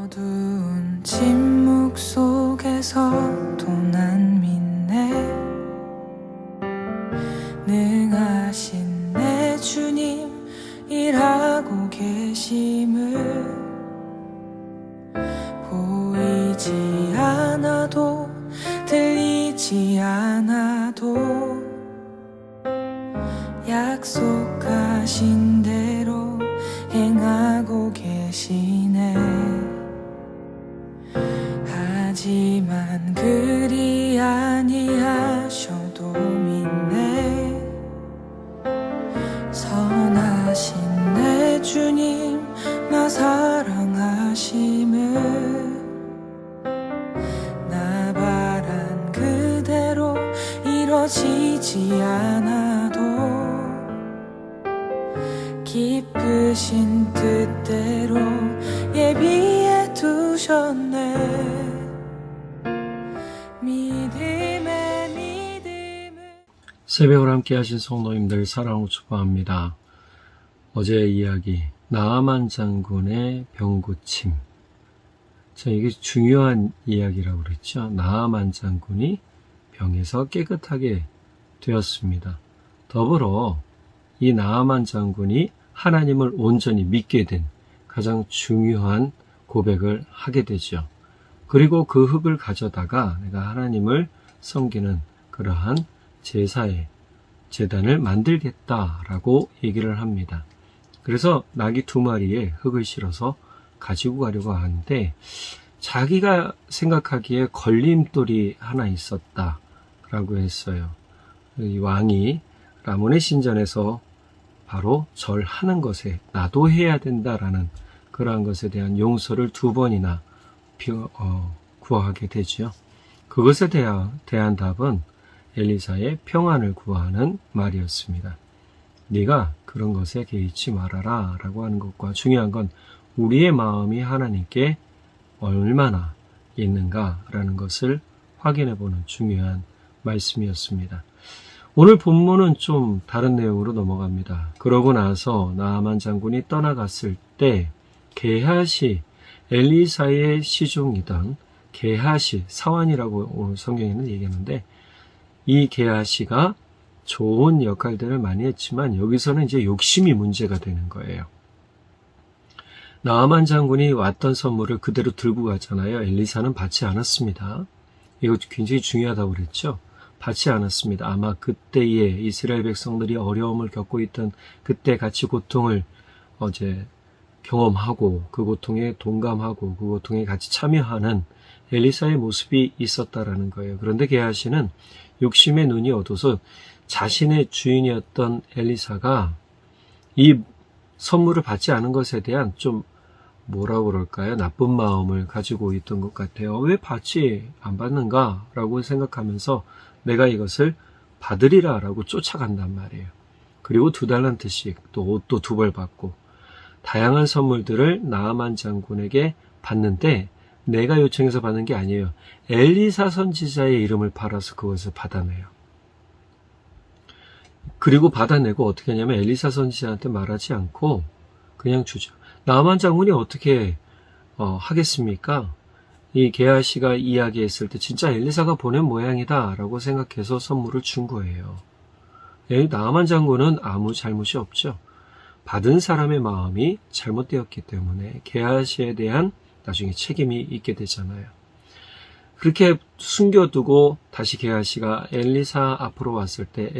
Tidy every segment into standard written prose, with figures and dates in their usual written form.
어두운 침묵 속에서도 난 믿네. 능하신 내 주님 일하고 계심을 보이지 않아도 들리지 않아도 약속하신 대로 행하고 계시네. 하지만 그리 아니하셔도 믿네. 선하신 내 주님 나 사랑하심을 나 바란 그대로 이뤄지지 않아도 기쁘신 뜻대로 예비해 두셨네. 믿음의 믿음을. 새벽을 함께 하신 성도님들 사랑으로 축복합니다. 어제의 이야기 나아만 장군의 병고침. 자, 이게 중요한 이야기라고 그랬죠. 나아만 장군이 병에서 깨끗하게 되었습니다. 더불어 이 나아만 장군이 하나님을 온전히 믿게 된 가장 중요한 고백을 하게 되죠. 그리고 그 흙을 가져다가 내가 하나님을 섬기는 그러한 제사의 제단을 만들겠다라고 얘기를 합니다. 그래서 나귀 2마리에 흙을 실어서 가지고 가려고 하는데 자기가 생각하기에 걸림돌이 하나 있었다라고 했어요. 이 왕이 라몬의 신전에서 바로 절하는 것에 나도 해야 된다라는 그러한 것에 대한 용서를 2번이나 구하게 되죠. 그것에 대한 답은 엘리사의 평안을 구하는 말이었습니다. 네가 그런 것에 개의치 말아라 라고 하는 것과 중요한 건 우리의 마음이 하나님께 얼마나 있는가라는 것을 확인해 보는 중요한 말씀이었습니다. 오늘 본문은 좀 다른 내용으로 넘어갑니다. 그러고 나서 나아만 장군이 떠나갔을 때 게하시, 엘리사의 시종이던 게하시, 사환이라고 오늘 성경에는 얘기하는데 이 게하시가 좋은 역할들을 많이 했지만 여기서는 이제 욕심이 문제가 되는 거예요. 나아만 장군이 왔던 선물을 그대로 들고 가잖아요. 엘리사는 받지 않았습니다. 이거 굉장히 중요하다고 그랬죠. 받지 않았습니다. 아마 그때에 이스라엘 백성들이 어려움을 겪고 있던 그때 같이 고통을 경험하고 그 고통에 동감하고 그 고통에 같이 참여하는 엘리사의 모습이 있었다라는 거예요. 그런데 게하시는 욕심의 눈이 어두워서 자신의 주인이었던 엘리사가 이 선물을 받지 않은 것에 대한 좀 뭐라고 그럴까요? 나쁜 마음을 가지고 있던 것 같아요. 왜 받지 안 받는가라고 생각하면서 내가 이것을 받으리라 라고 쫓아간단 말이에요. 그리고 2달란트씩 또 옷도 2벌 받고 다양한 선물들을 나아만 장군에게 받는데 내가 요청해서 받는 게 아니에요. 엘리사 선지자의 이름을 팔아서 그것을 받아내요. 그리고 받아내고 어떻게 하냐면 엘리사 선지자한테 말하지 않고 그냥 주죠. 나아만 장군이 어떻게 하겠습니까? 이 게하시가 이야기했을 때 진짜 엘리사가 보낸 모양이다 라고 생각해서 선물을 준 거예요. 나아만 장군은 아무 잘못이 없죠. 받은 사람의 마음이 잘못되었기 때문에 게하시에 대한 나중에 책임이 있게 되잖아요. 그렇게 숨겨두고 다시 게하시가 엘리사 앞으로 왔을 때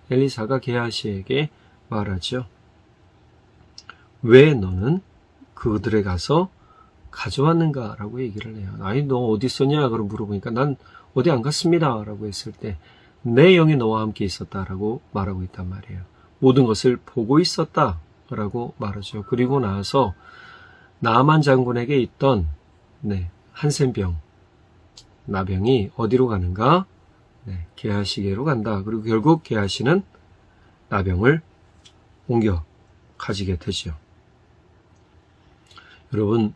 엘리사가 게하시에게 말하죠. 왜 너는 그들에 가서 가져왔는가? 라고 얘기를 해요. 아니 너 어디 있었냐? 그럼 물어보니까 난 어디 안 갔습니다. 라고 했을 때 내 영이 너와 함께 있었다 라고 말하고 있단 말이에요. 모든 것을 보고 있었다 라고 말하죠. 그리고 나서 나아만 장군에게 있던 한센병 나병이 어디로 가는가? 게하시게로 간다. 그리고 결국 게하시는 나병을 옮겨 가지게 되죠. 여러분,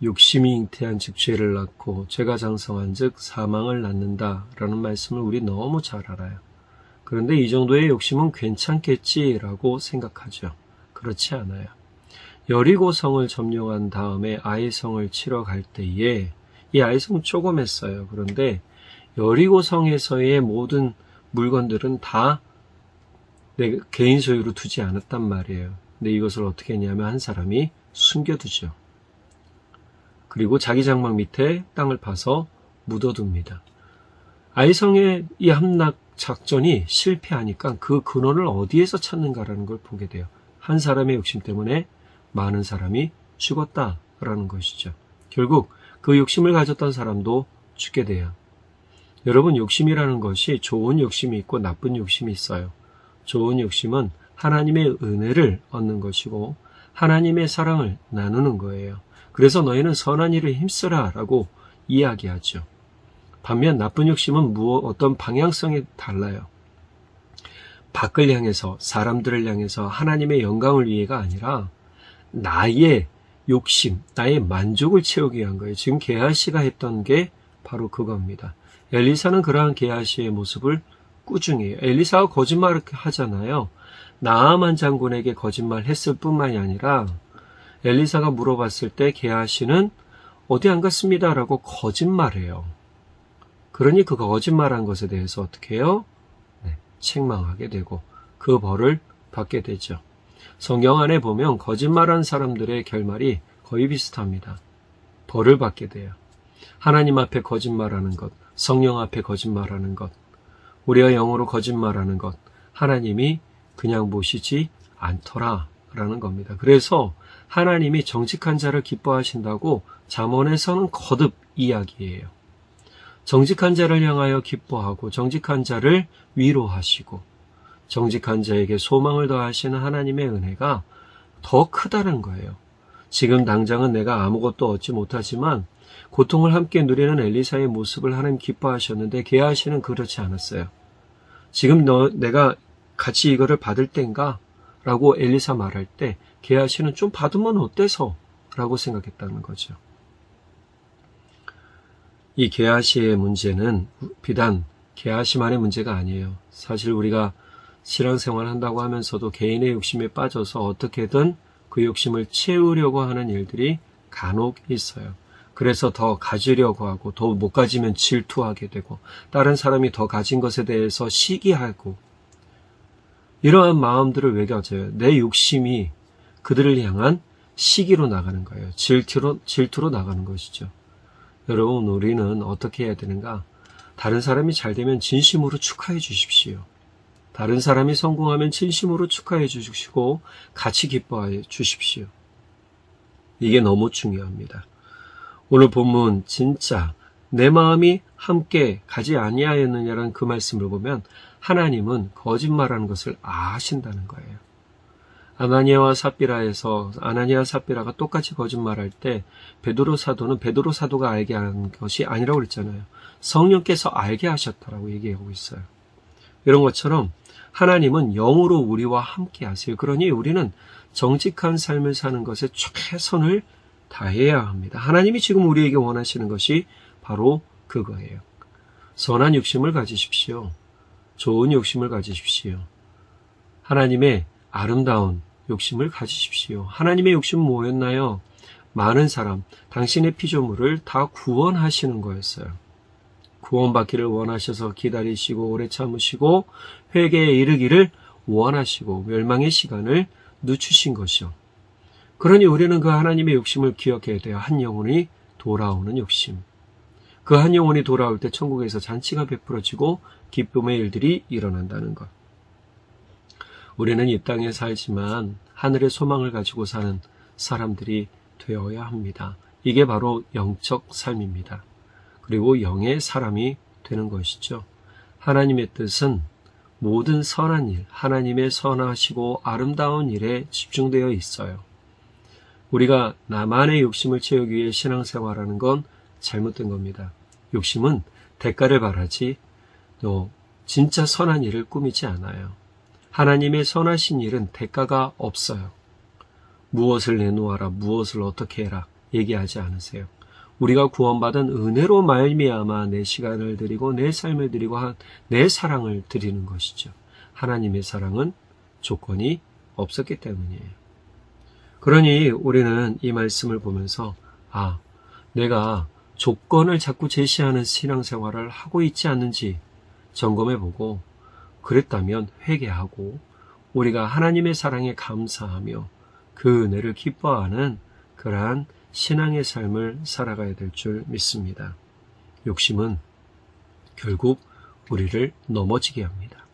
욕심이 잉태한 즉 죄를 낳고 죄가 장성한 즉 사망을 낳는다 라는 말씀을 우리 너무 잘 알아요. 그런데 이 정도의 욕심은 괜찮겠지라고 생각하죠. 그렇지 않아요. 여리고성을 점령한 다음에 아이성을 치러 갈 때에 이 아이성은 조그맸어요. 그런데 여리고성에서의 모든 물건들은 다 내 개인 소유로 두지 않았단 말이에요. 근데 이것을 어떻게 했냐면 한 사람이 숨겨두죠. 그리고 자기 장막 밑에 땅을 파서 묻어둡니다. 아이성의 이 함락 작전이 실패하니까 그 근원을 어디에서 찾는가라는 걸 보게 돼요. 한 사람의 욕심 때문에 많은 사람이 죽었다라는 것이죠. 결국 그 욕심을 가졌던 사람도 죽게 돼요. 여러분, 욕심이라는 것이 좋은 욕심이 있고 나쁜 욕심이 있어요. 좋은 욕심은 하나님의 은혜를 얻는 것이고 하나님의 사랑을 나누는 거예요. 그래서 너희는 선한 일을 힘쓰라 라고 이야기하죠. 반면 나쁜 욕심은 어떤 방향성이 달라요. 밖을 향해서, 사람들을 향해서 하나님의 영광을 위해가 아니라 나의 욕심, 나의 만족을 채우기 위한 거예요. 지금 게하시가 했던 게 바로 그겁니다. 엘리사는 그러한 게하시의 모습을 꾸중해요. 엘리사가 거짓말을 하잖아요. 나아만 장군에게 거짓말 했을 뿐만이 아니라 엘리사가 물어봤을 때 게하시는 어디 안 갔습니다 라고 거짓말해요. 그러니 그 거짓말한 것에 대해서 어떻게 해요? 책망하게 되고 그 벌을 받게 되죠. 성경 안에 보면 거짓말한 사람들의 결말이 거의 비슷합니다. 벌을 받게 돼요. 하나님 앞에 거짓말하는 것, 성령 앞에 거짓말하는 것, 우리가 영으로 거짓말하는 것, 하나님이 그냥 보시지 않더라라는 겁니다. 그래서 하나님이 정직한 자를 기뻐하신다고 잠언에서는 거듭 이야기해요. 정직한 자를 향하여 기뻐하고 정직한 자를 위로하시고 정직한 자에게 소망을 더하시는 하나님의 은혜가 더 크다는 거예요. 지금 당장은 내가 아무것도 얻지 못하지만 고통을 함께 누리는 엘리사의 모습을 하나님 기뻐하셨는데 게하시는 그렇지 않았어요. 지금 내가 같이 이거를 받을 땐가? 라고 엘리사 말할 때 게하시는 좀 받으면 어때서? 라고 생각했다는 거죠. 이 게하시의 문제는 비단 게하시만의 문제가 아니에요. 사실 우리가 신앙생활 한다고 하면서도 개인의 욕심에 빠져서 어떻게든 그 욕심을 채우려고 하는 일들이 간혹 있어요. 그래서 더 가지려고 하고 더 못 가지면 질투하게 되고 다른 사람이 더 가진 것에 대해서 시기하고 이러한 마음들을 왜 가져요? 내 욕심이 그들을 향한 시기로 나가는 거예요. 질투로 나가는 것이죠. 여러분, 우리는 어떻게 해야 되는가? 다른 사람이 잘 되면 진심으로 축하해 주십시오. 다른 사람이 성공하면 진심으로 축하해 주시고 같이 기뻐해 주십시오. 이게 너무 중요합니다. 오늘 본문 진짜 내 마음이 함께 가지 아니하였느냐라는 그 말씀을 보면 하나님은 거짓말하는 것을 아신다는 거예요. 아나니아와 삽비라가 똑같이 거짓말할 때 베드로 사도가 알게 한 것이 아니라고 그랬잖아요. 성령께서 알게 하셨다라고 얘기하고 있어요. 이런 것처럼 하나님은 영으로 우리와 함께 하세요. 그러니 우리는 정직한 삶을 사는 것에 최선을 다해야 합니다. 하나님이 지금 우리에게 원하시는 것이 바로 그거예요. 선한 욕심을 가지십시오. 좋은 욕심을 가지십시오. 하나님의 아름다운 욕심을 가지십시오. 하나님의 욕심은 뭐였나요? 많은 사람, 당신의 피조물을 다 구원하시는 거였어요. 구원받기를 원하셔서 기다리시고 오래 참으시고 회개에 이르기를 원하시고 멸망의 시간을 늦추신 것이요. 그러니 우리는 그 하나님의 욕심을 기억해야 돼요. 한 영혼이 돌아오는 욕심. 그 한 영혼이 돌아올 때 천국에서 잔치가 베풀어지고 기쁨의 일들이 일어난다는 것. 우리는 이 땅에 살지만 하늘의 소망을 가지고 사는 사람들이 되어야 합니다. 이게 바로 영적 삶입니다. 그리고 영의 사람이 되는 것이죠. 하나님의 뜻은 모든 선한 일, 하나님의 선하시고 아름다운 일에 집중되어 있어요. 우리가 나만의 욕심을 채우기 위해 신앙생활하는 건 잘못된 겁니다. 욕심은 대가를 바라지 또 진짜 선한 일을 꾸미지 않아요. 하나님의 선하신 일은 대가가 없어요. 무엇을 내놓아라, 무엇을 어떻게 해라 얘기하지 않으세요. 우리가 구원받은 은혜로 말미암아 내 시간을 드리고 내 삶을 드리고 내 사랑을 드리는 것이죠. 하나님의 사랑은 조건이 없었기 때문이에요. 그러니 우리는 이 말씀을 보면서 내가 조건을 자꾸 제시하는 신앙생활을 하고 있지 않는지 점검해보고 그랬다면 회개하고 우리가 하나님의 사랑에 감사하며 그 은혜를 기뻐하는 그러한 신앙의 삶을 살아가야 될 줄 믿습니다. 욕심은 결국 우리를 넘어지게 합니다.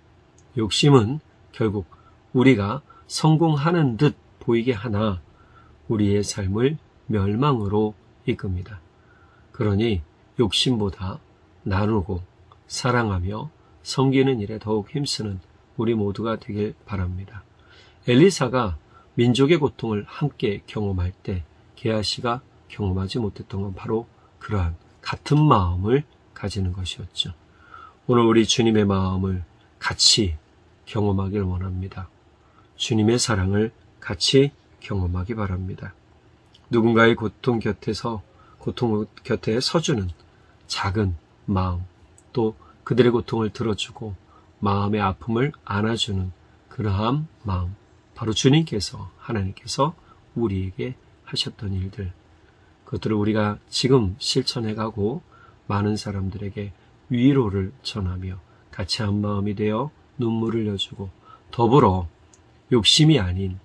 욕심은 결국 우리가 성공하는 듯 보이게 하나 우리의 삶을 멸망으로 이끕니다. 그러니 욕심보다 나누고 사랑하며 섬기는 일에 더욱 힘쓰는 우리 모두가 되길 바랍니다. 엘리사가 민족의 고통을 함께 경험할 때 게하시가 경험하지 못했던 건 바로 그러한 같은 마음을 가지는 것이었죠. 오늘 우리 주님의 마음을 같이 경험하길 원합니다. 주님의 사랑을 같이 경험하기 바랍니다. 누군가의 고통 곁에 서주는 작은 마음, 또 그들의 고통을 들어주고 마음의 아픔을 안아주는 그러한 마음, 바로 주님께서, 하나님께서 우리에게 하셨던 일들, 그것들을 우리가 지금 실천해가고 많은 사람들에게 위로를 전하며 같이 한 마음이 되어 눈물을 흘려주고 더불어 욕심이 아닌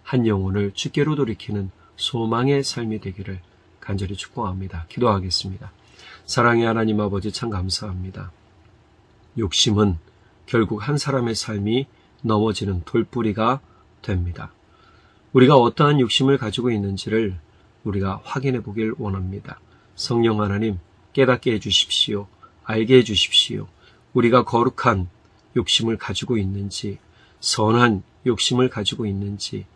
한 영혼을 주께로 돌이키는 소망의 삶이 되기를 간절히 축복합니다. 기도하겠습니다. 사랑의 하나님 아버지, 참 감사합니다. 욕심은 결국 한 사람의 삶이 넘어지는 돌뿌리가 됩니다. 우리가 어떠한 욕심을 가지고 있는지를 우리가 확인해 보길 원합니다. 성령 하나님, 깨닫게 해주십시오. 알게 해주십시오. 우리가 거룩한 욕심을 가지고 있는지, 선한 욕심을 가지고 있는지,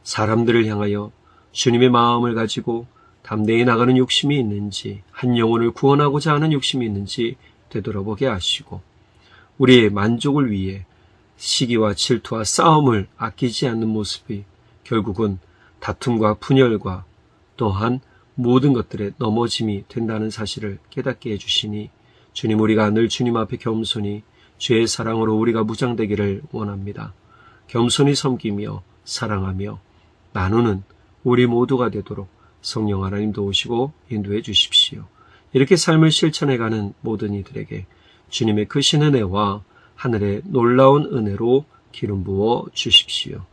사람들을 향하여 주님의 마음을 가지고 담대히 나가는 욕심이 있는지, 한 영혼을 구원하고자 하는 욕심이 있는지 되돌아보게 하시고, 우리의 만족을 위해 시기와 질투와 싸움을 아끼지 않는 모습이 결국은 다툼과 분열과 또한 모든 것들의 넘어짐이 된다는 사실을 깨닫게 해주시니 주님, 우리가 늘 주님 앞에 겸손히 주의 사랑으로 우리가 무장되기를 원합니다. 겸손히 섬기며 사랑하며 나누는 우리 모두가 되도록 성령 하나님 도우시고 인도해 주십시오. 이렇게 삶을 실천해가는 모든 이들에게 주님의 크신 은혜와 하늘의 놀라운 은혜로 기름 부어 주십시오.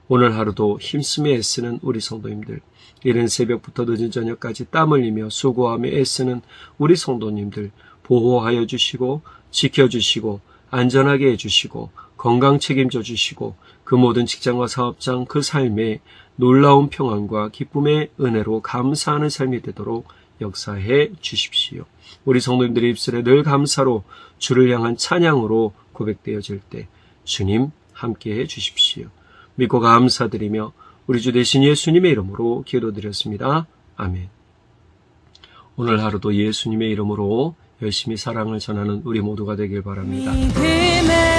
오늘 하루도 힘쓰며 애쓰는 우리 성도님들, 이른 새벽부터 늦은 저녁까지 땀 흘리며 수고하며 애쓰는 우리 성도님들 보호하여 주시고 지켜주시고 안전하게 해주시고 건강 책임져 주시고 그 모든 직장과 사업장 그 삶에 놀라운 평안과 기쁨의 은혜로 감사하는 삶이 되도록 역사해 주십시오. 우리 성도님들의 입술에 늘 감사로 주를 향한 찬양으로 고백되어질 때 주님 함께해 주십시오. 믿고 감사드리며 우리 주 되신 예수님의 이름으로 기도드렸습니다. 아멘. 오늘 하루도 예수님의 이름으로 열심히 사랑을 전하는 우리 모두가 되길 바랍니다. 믿음의